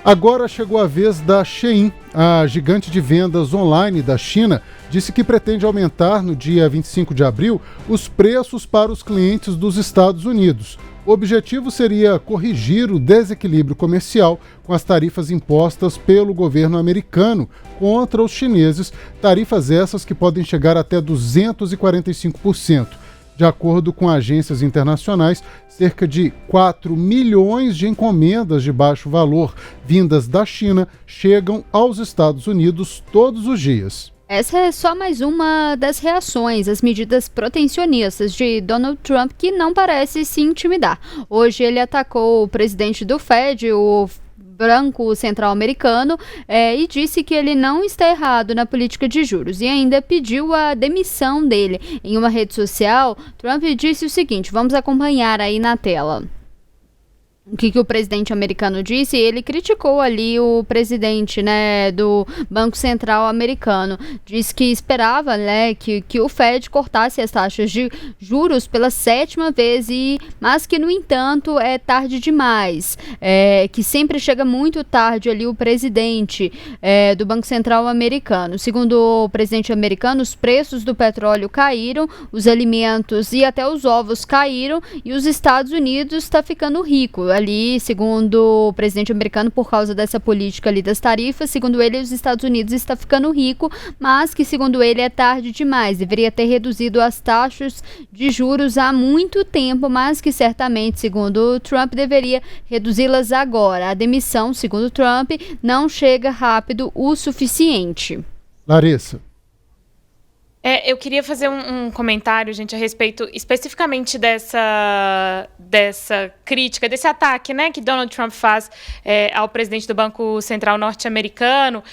Agora chegou a vez da Shein. A gigante de vendas online da China disse que pretende aumentar no dia 25 de abril os preços para os clientes dos Estados Unidos. O objetivo seria corrigir o desequilíbrio comercial com as tarifas impostas pelo governo americano contra os chineses, tarifas essas que podem chegar até 245%. De acordo com agências internacionais, cerca de 4 milhões de encomendas de baixo valor vindas da China chegam aos Estados Unidos todos os dias. Essa é só mais uma das reações às medidas protecionistas de Donald Trump, que não parece se intimidar. Hoje ele atacou o presidente do Fed, o Banco Central Americano, e disse que ele não está errado na política de juros e ainda pediu a demissão dele. Em uma rede social, Trump disse o seguinte, vamos acompanhar aí na tela. O que o presidente americano disse? Ele criticou ali o presidente, do Banco Central americano. Disse que esperava, que o Fed cortasse as taxas de juros pela 7ª vez, mas que, no entanto, é tarde demais. Que sempre chega muito tarde ali o presidente do Banco Central americano. Segundo o presidente americano, os preços do petróleo caíram, os alimentos e até os ovos caíram e os Estados Unidos está ficando rico. Ali, segundo o presidente americano, por causa dessa política ali das tarifas, segundo ele, os Estados Unidos está ficando rico, mas que, segundo ele, é tarde demais. Deveria ter reduzido as taxas de juros há muito tempo, mas que certamente, segundo Trump, deveria reduzi-las agora. A demissão, segundo Trump, não chega rápido o suficiente. Larissa. Eu queria fazer um comentário, gente, a respeito especificamente dessa crítica, desse ataque, que Donald Trump faz ao presidente do Banco Central norte-americano,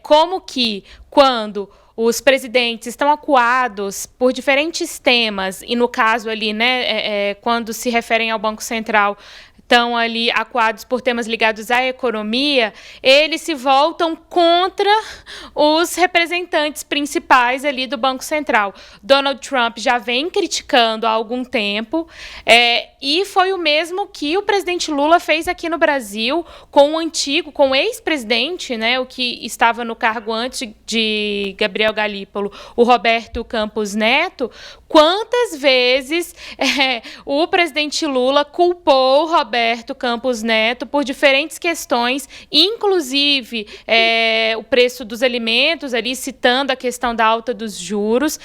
como que quando os presidentes estão acuados por diferentes temas, e no caso ali, quando se referem ao Banco Central, estão ali acuados por temas ligados à economia, eles se voltam contra os representantes principais ali do Banco Central. Donald Trump já vem criticando há algum tempo, e foi o mesmo que o presidente Lula fez aqui no Brasil com o ex-presidente, o que estava no cargo antes de Gabriel Galípolo, o Roberto Campos Neto. Quantas vezes o presidente Lula culpou Roberto Campos Neto por diferentes questões, inclusive o preço dos alimentos, ali citando a questão da alta dos juros,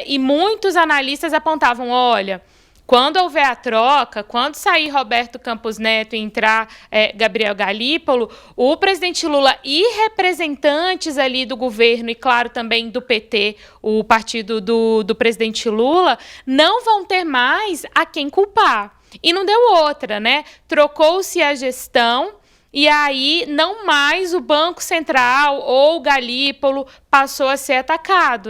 e muitos analistas apontavam, olha, quando houver a troca, quando sair Roberto Campos Neto e entrar Gabriel Galípolo, o presidente Lula e representantes ali do governo, e claro também do PT, o partido do presidente Lula, não vão ter mais a quem culpar. E não deu outra, Trocou-se a gestão, e aí não mais o Banco Central ou o Galípolo passou a ser atacado,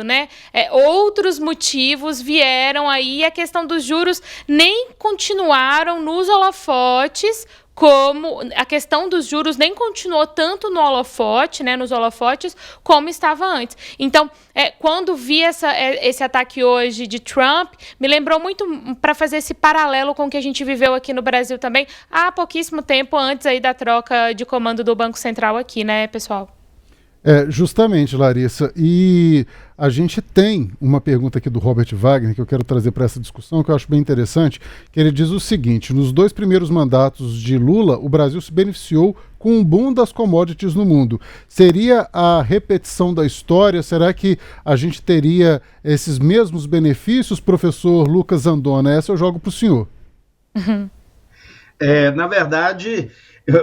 Outros motivos vieram aí, a questão dos juros nem continuaram nos holofotes, como a questão dos juros nem continuou tanto no holofote, nos holofotes, como estava antes. Então, quando vi esse ataque hoje de Trump, me lembrou muito, para fazer esse paralelo com o que a gente viveu aqui no Brasil também, há pouquíssimo tempo antes aí da troca de comando do Banco Central aqui, pessoal? Justamente, Larissa, e a gente tem uma pergunta aqui do Robert Wagner que eu quero trazer para essa discussão, que eu acho bem interessante, que ele diz o seguinte: nos 2 primeiros mandatos de Lula, o Brasil se beneficiou com um boom das commodities no mundo. Seria a repetição da história? Será que a gente teria esses mesmos benefícios, professor Lucas Andona? Essa eu jogo para o senhor. Na verdade,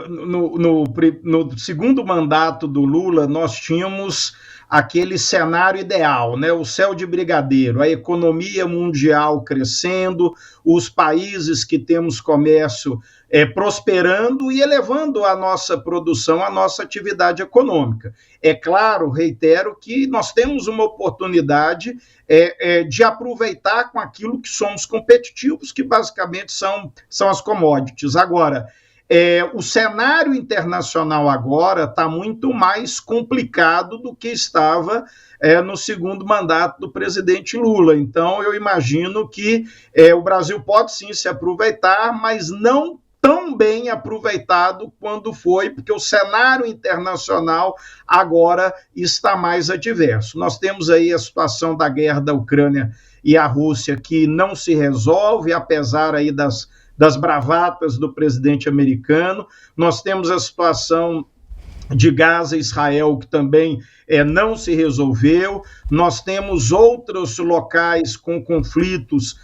no segundo mandato do Lula, nós tínhamos aquele cenário ideal, o céu de brigadeiro, a economia mundial crescendo, os países que temos comércio prosperando e elevando a nossa produção, a nossa atividade econômica. É claro, reitero, que nós temos uma oportunidade de aproveitar com aquilo que somos competitivos, que basicamente são as commodities. Agora, o cenário internacional agora está muito mais complicado do que estava no segundo mandato do presidente Lula. Então, eu imagino que o Brasil pode sim se aproveitar, mas não tão bem aproveitado quando foi, porque o cenário internacional agora está mais adverso. Nós temos aí a situação da guerra da Ucrânia e a Rússia, que não se resolve, apesar aí das bravatas do presidente americano. Nós temos a situação de Gaza e Israel, que também não se resolveu. Nós temos outros locais com conflitos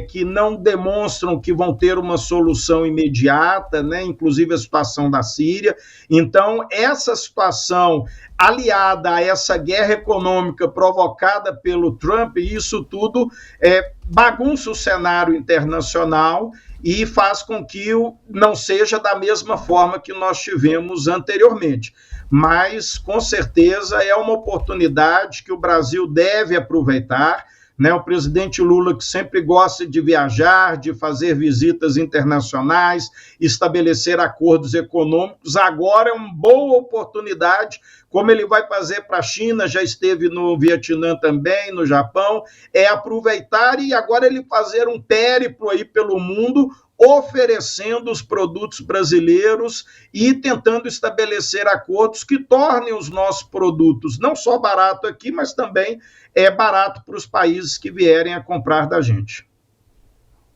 que não demonstram que vão ter uma solução imediata, né? Inclusive a situação da Síria. Então, essa situação, aliada a essa guerra econômica provocada pelo Trump, isso tudo bagunça o cenário internacional e faz com que não seja da mesma forma que nós tivemos anteriormente. Mas, com certeza, é uma oportunidade que o Brasil deve aproveitar, né? O presidente Lula, que sempre gosta de viajar, de fazer visitas internacionais, estabelecer acordos econômicos, agora é uma boa oportunidade, como ele vai fazer para a China, já esteve no Vietnã também, no Japão, é aproveitar e agora ele fazer um périplo aí pelo mundo, oferecendo os produtos brasileiros e tentando estabelecer acordos que tornem os nossos produtos não só barato aqui, mas também barato para os países que vierem a comprar da gente.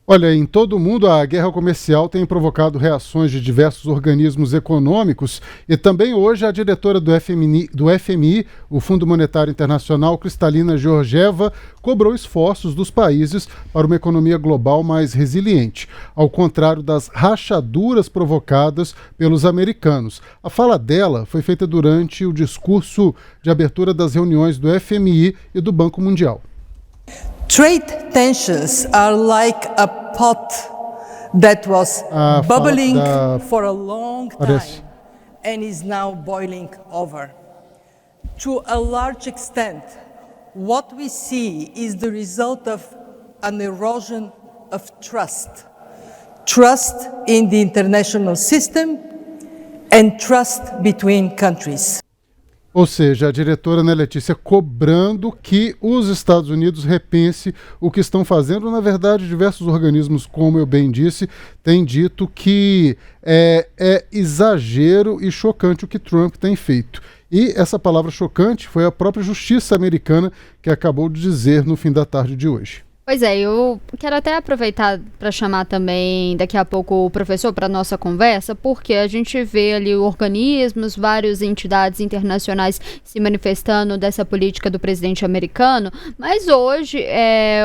Olha, em todo o mundo a guerra comercial tem provocado reações de diversos organismos econômicos e também hoje a diretora do FMI, o Fundo Monetário Internacional, Kristalina Georgieva, cobrou esforços dos países para uma economia global mais resiliente, ao contrário das rachaduras provocadas pelos americanos. A fala dela foi feita durante o discurso de abertura das reuniões do FMI e do Banco Mundial. Trade tensions are like a pot that was bubbling for a long time and is now boiling over. To a large extent, what we see is the result of an erosion of trust. Trust in the international system and trust between countries. Ou seja, a diretora Ana Letícia cobrando que os Estados Unidos repense o que estão fazendo. Na verdade, diversos organismos, como eu bem disse, têm dito que é exagero e chocante o que Trump tem feito. E essa palavra chocante foi a própria justiça americana que acabou de dizer no fim da tarde de hoje. Pois é, eu quero até aproveitar para chamar também daqui a pouco o professor para a nossa conversa, porque a gente vê ali organismos, várias entidades internacionais se manifestando dessa política do presidente americano, mas hoje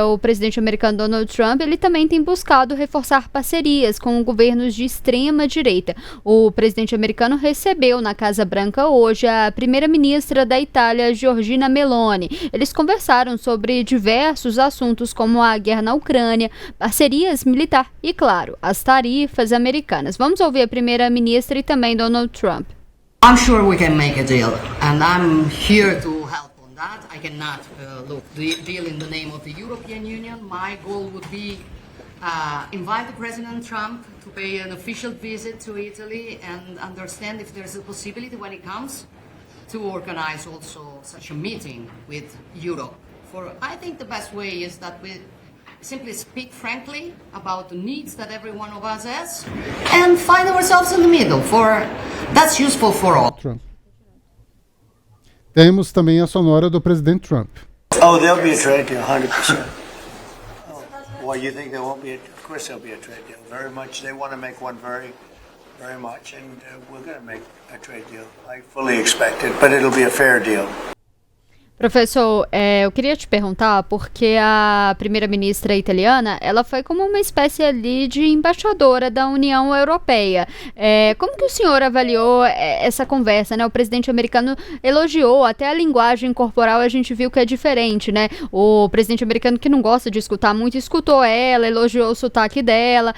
o presidente americano Donald Trump, ele também tem buscado reforçar parcerias com governos de extrema direita. O presidente americano recebeu na Casa Branca hoje a primeira-ministra da Itália, Giorgia Meloni. Eles conversaram sobre diversos assuntos como a guerra na Ucrânia, parcerias militar e, claro, as tarifas americanas. Vamos ouvir a primeira-ministra e também Donald Trump. I'm sure we can make a deal, and I'm here to help on that. I cannot deal in the name of the European Union. My goal would be invite the President Trump to pay an official visit to Italy and understand if there's a possibility when he comes to organize also such a meeting with Europe. I think the best way is that we simply speak frankly about the needs that every one of us has and find ourselves in the middle, that's useful for all. Trump. Temos também a sonora do presidente Trump. Oh, there'll be a trade deal, 100%. Well, you think there won't be? Of course there'll be a trade deal. Very much. They want to make one very, very much, and we're going to make a trade deal. I fully expect it, but it'll be a fair deal. Professor, eu queria te perguntar, porque a primeira-ministra italiana, ela foi como uma espécie ali de embaixadora da União Europeia. Como que o senhor avaliou essa conversa, né? O presidente americano elogiou, até a linguagem corporal a gente viu que é diferente, né? O presidente americano, que não gosta de escutar muito, escutou ela, elogiou o sotaque dela,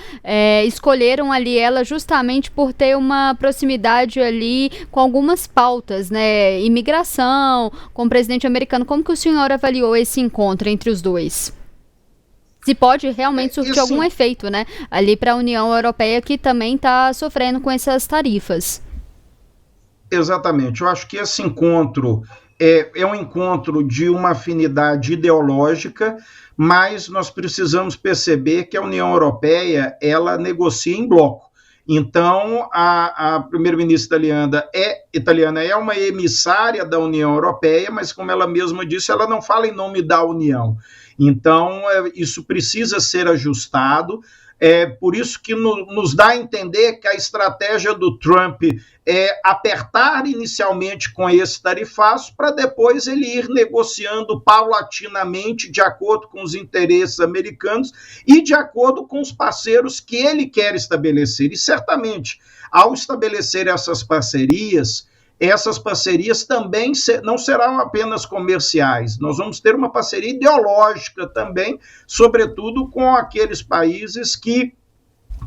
escolheram ali ela justamente por ter uma proximidade ali com algumas pautas, né? Imigração, com o presidente americano. Como que o senhor avaliou esse encontro entre os dois? Se pode realmente surtir algum efeito, né? Ali para a União Europeia, que também está sofrendo com essas tarifas. Exatamente. Eu acho que esse encontro é um encontro de uma afinidade ideológica, mas nós precisamos perceber que a União Europeia, ela negocia em bloco. Então, a primeira-ministra italiana é uma emissária da União Europeia, mas, como ela mesma disse, ela não fala em nome da União. Então, isso precisa ser ajustado. É por isso que nos dá a entender que a estratégia do Trump é apertar inicialmente com esse tarifaço para depois ele ir negociando paulatinamente de acordo com os interesses americanos e de acordo com os parceiros que ele quer estabelecer. E certamente, ao estabelecer essas parcerias também não serão apenas comerciais. Nós vamos ter uma parceria ideológica também, sobretudo com aqueles países que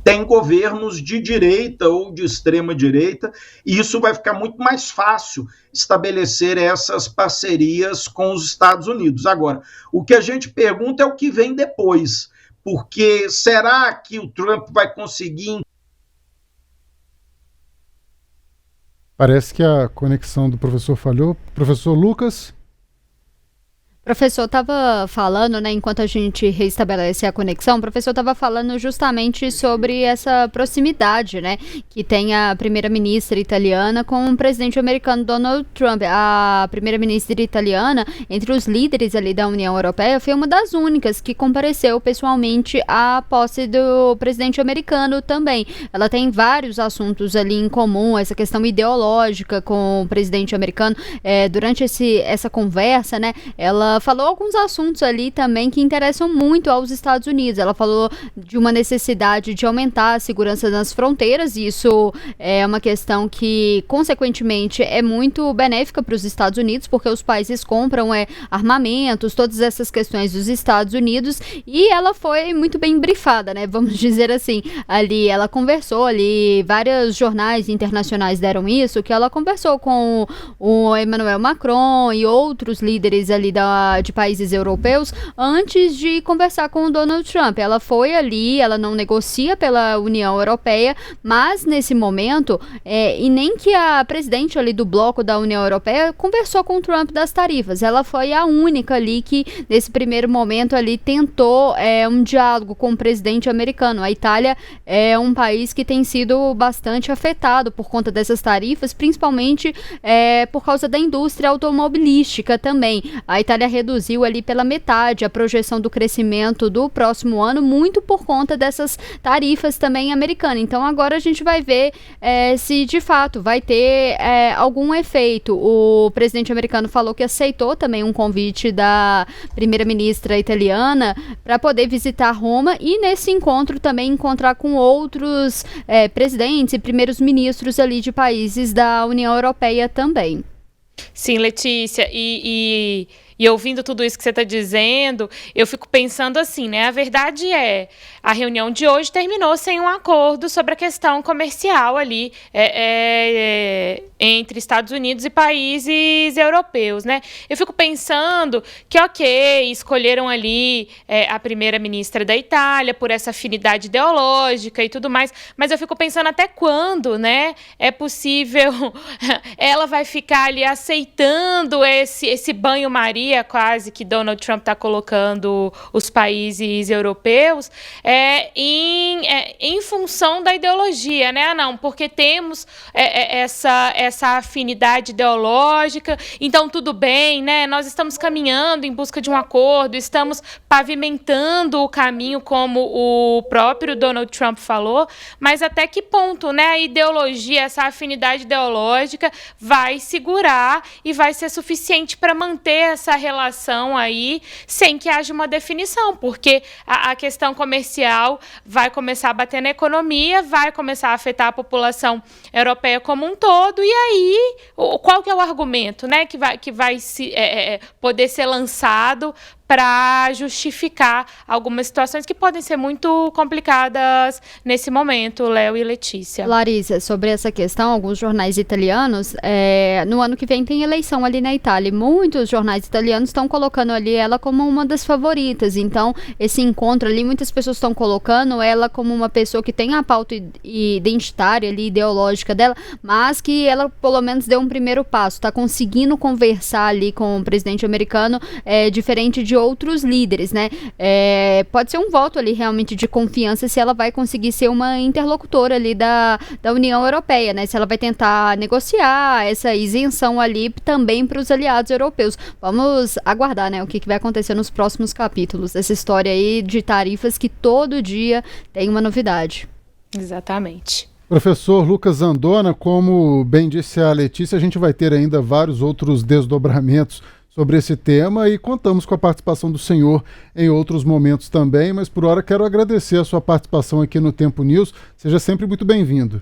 têm governos de direita ou de extrema direita, e isso vai ficar muito mais fácil estabelecer essas parcerias com os Estados Unidos. Agora, o que a gente pergunta é o que vem depois, porque será que o Trump vai conseguir... Parece que a conexão do professor falhou. Professor Lucas? Professor, estava falando, né, enquanto a gente restabelece a conexão, o professor estava falando justamente sobre essa proximidade, né, que tem a primeira-ministra italiana com o presidente americano Donald Trump. A primeira-ministra italiana, entre os líderes ali da União Europeia, foi uma das únicas que compareceu pessoalmente à posse do presidente americano também. Ela tem vários assuntos ali em comum, essa questão ideológica com o presidente americano. Durante essa conversa, né, ela falou alguns assuntos ali também que interessam muito aos Estados Unidos. Ela falou de uma necessidade de aumentar a segurança nas fronteiras, e isso é uma questão que, consequentemente, é muito benéfica para os Estados Unidos, porque os países compram armamentos, todas essas questões dos Estados Unidos, e ela foi muito bem brifada, né? Vamos dizer assim. Ali ela conversou, ali vários jornais internacionais deram isso, que ela conversou com o Emmanuel Macron e outros líderes ali de países europeus antes de conversar com o Donald Trump. Ela foi ali, ela não negocia pela União Europeia, mas nesse momento, e nem que a presidente ali do bloco da União Europeia conversou com o Trump das tarifas. Ela foi a única ali que, nesse primeiro momento ali, tentou um diálogo com o presidente americano. A Itália é um país que tem sido bastante afetado por conta dessas tarifas, principalmente por causa da indústria automobilística também. A Itália reduziu ali pela metade a projeção do crescimento do próximo ano, muito por conta dessas tarifas também americanas. Então agora a gente vai ver se de fato vai ter algum efeito. O presidente americano falou que aceitou também um convite da primeira-ministra italiana para poder visitar Roma e nesse encontro também encontrar com outros presidentes e primeiros ministros ali de países da União Europeia também. Sim, Letícia, e ouvindo tudo isso que você está dizendo, eu fico pensando assim, né? A verdade é, a reunião de hoje terminou sem um acordo sobre a questão comercial ali entre Estados Unidos e países europeus, né? Eu fico pensando que, ok, escolheram ali a primeira-ministra da Itália por essa afinidade ideológica e tudo mais, mas eu fico pensando até quando, né? É possível, ela vai ficar ali aceitando esse banho-maria quase que Donald Trump está colocando os países europeus em função da ideologia, né? Não, porque temos essa afinidade ideológica, então tudo bem, né? Nós estamos caminhando em busca de um acordo, estamos pavimentando o caminho, como o próprio Donald Trump falou, mas até que ponto, né, a ideologia, essa afinidade ideológica vai segurar e vai ser suficiente para manter essa relação aí sem que haja uma definição, porque a questão comercial vai começar a bater na economia, vai começar a afetar a população europeia como um todo, e aí qual que é o argumento, né, que vai poder ser lançado para justificar algumas situações que podem ser muito complicadas nesse momento, Léo e Letícia. Larissa, sobre essa questão, alguns jornais italianos, no ano que vem tem eleição ali na Itália, e muitos jornais italianos estão colocando ali ela como uma das favoritas, então esse encontro ali, muitas pessoas estão colocando ela como uma pessoa que tem a pauta identitária ali, ideológica dela, mas que ela pelo menos deu um primeiro passo, está conseguindo conversar ali com o presidente americano, diferente de outros líderes, né? Pode ser um voto ali realmente de confiança se ela vai conseguir ser uma interlocutora ali da União Europeia, né? Se ela vai tentar negociar essa isenção ali também para os aliados europeus. Vamos aguardar, né? O que vai acontecer nos próximos capítulos dessa história aí de tarifas que todo dia tem uma novidade. Exatamente. Professor Lucas Andona, como bem disse a Letícia, a gente vai ter ainda vários outros desdobramentos sobre esse tema e contamos com a participação do senhor em outros momentos também, mas por hora quero agradecer a sua participação aqui no Tempo News. Seja sempre muito bem-vindo.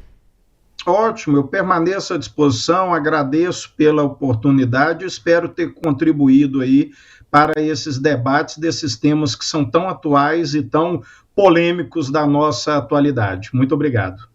Ótimo, eu permaneço à disposição, agradeço pela oportunidade, espero ter contribuído aí para esses debates desses temas que são tão atuais e tão polêmicos da nossa atualidade. Muito obrigado.